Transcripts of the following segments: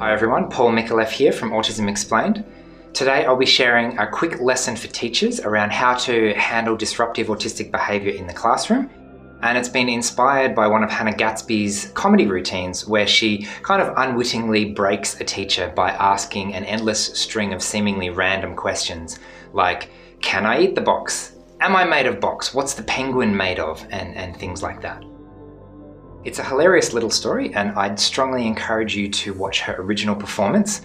Hi everyone, Paul Micallef here from Autism Explained. Today I'll be sharing a quick lesson for teachers around how to handle disruptive autistic behaviour in the classroom. And it's been inspired by one of Hannah Gadsby's comedy routines where she kind of unwittingly breaks a teacher by asking an endless string of seemingly random questions like, can I eat the box? Am I made of box? What's the penguin made of? And things like that. It's a hilarious little story and I'd strongly encourage you to watch her original performance.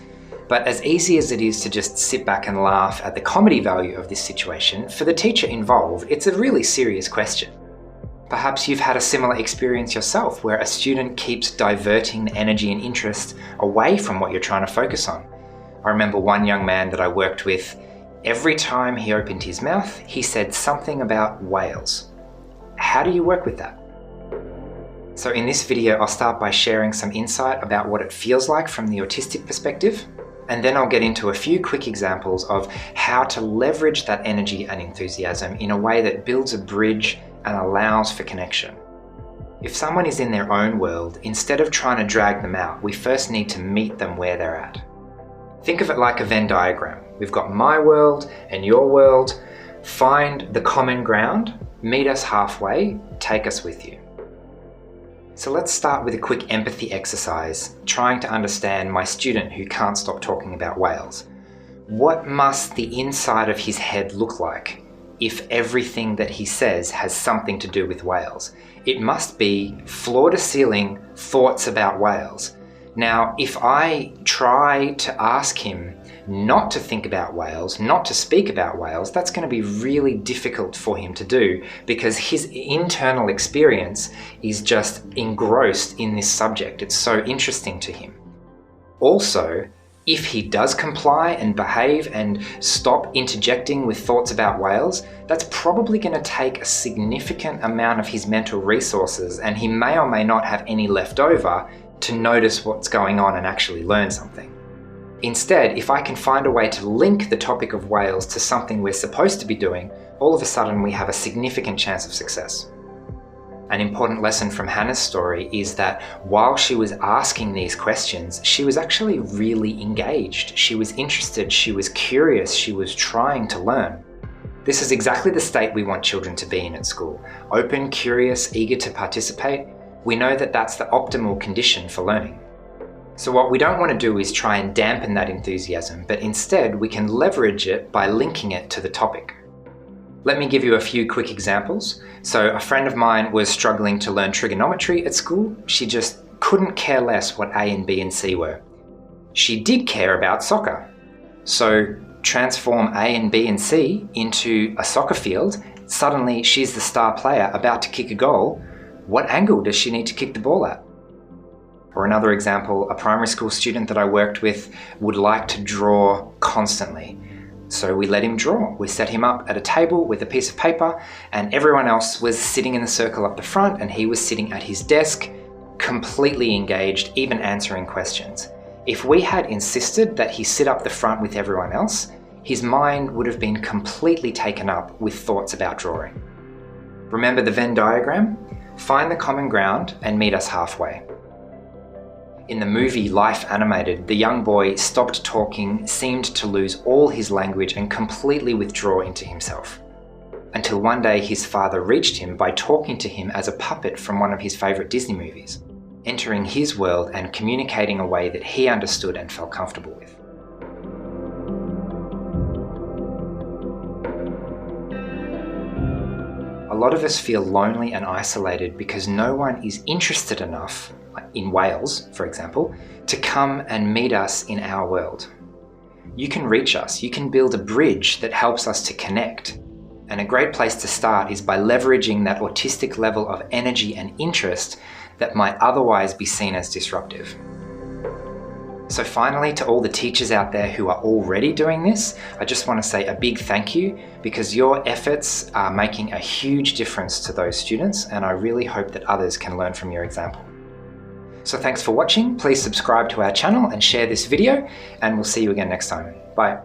But as easy as it is to just sit back and laugh at the comedy value of this situation, for the teacher involved, it's a really serious question. Perhaps you've had a similar experience yourself where a student keeps diverting the energy and interest away from what you're trying to focus on. I remember one young man that I worked with, every time he opened his mouth, he said something about whales. How do you work with that? So in this video, I'll start by sharing some insight about what it feels like from the autistic perspective, and then I'll get into a few quick examples of how to leverage that energy and enthusiasm in a way that builds a bridge and allows for connection. If someone is in their own world, instead of trying to drag them out, we first need to meet them where they're at. Think of it like a Venn diagram. We've got my world and your world. Find the common ground, meet us halfway, take us with you. So let's start with a quick empathy exercise, trying to understand my student who can't stop talking about whales. What must the inside of his head look like if everything that he says has something to do with whales? It must be floor-to-ceiling thoughts about whales. Now, if I try to ask him not to think about whales, not to speak about whales, that's going to be really difficult for him to do because his internal experience is just engrossed in this subject. It's so interesting to him. Also, if he does comply and behave and stop interjecting with thoughts about whales, that's probably going to take a significant amount of his mental resources, and he may or may not have any left over to notice what's going on and actually learn something. Instead, if I can find a way to link the topic of whales to something we're supposed to be doing, all of a sudden we have a significant chance of success. An important lesson from Hannah's story is that while she was asking these questions, she was actually really engaged. She was interested, she was curious, she was trying to learn. This is exactly the state we want children to be in at school. Open, curious, eager to participate. We know that that's the optimal condition for learning. So what we don't want to do is try and dampen that enthusiasm, but instead we can leverage it by linking it to the topic. Let me give you a few quick examples. So a friend of mine was struggling to learn trigonometry at school. She just couldn't care less what A and B and C were. She did care about soccer. So transform A and B and C into a soccer field. Suddenly she's the star player about to kick a goal. What angle does she need to kick the ball at? Or another example, a primary school student that I worked with would like to draw constantly. So we let him draw. We set him up at a table with a piece of paper and everyone else was sitting in the circle up the front and he was sitting at his desk, completely engaged, even answering questions. If we had insisted that he sit up the front with everyone else, his mind would have been completely taken up with thoughts about drawing. Remember the Venn diagram? Find the common ground and meet us halfway. In the movie Life Animated, the young boy stopped talking, seemed to lose all his language and completely withdraw into himself. Until one day his father reached him by talking to him as a puppet from one of his favourite Disney movies, entering his world and communicating a way that he understood and felt comfortable with. A lot of us feel lonely and isolated because no one is interested enough, in whales, for example, to come and meet us in our world. You can reach us, you can build a bridge that helps us to connect. And a great place to start is by leveraging that autistic level of energy and interest that might otherwise be seen as disruptive. So finally, to all the teachers out there who are already doing this, I just want to say a big thank you because your efforts are making a huge difference to those students, and I really hope that others can learn from your example. So thanks for watching. Please subscribe to our channel and share this video, and we'll see you again next time. Bye.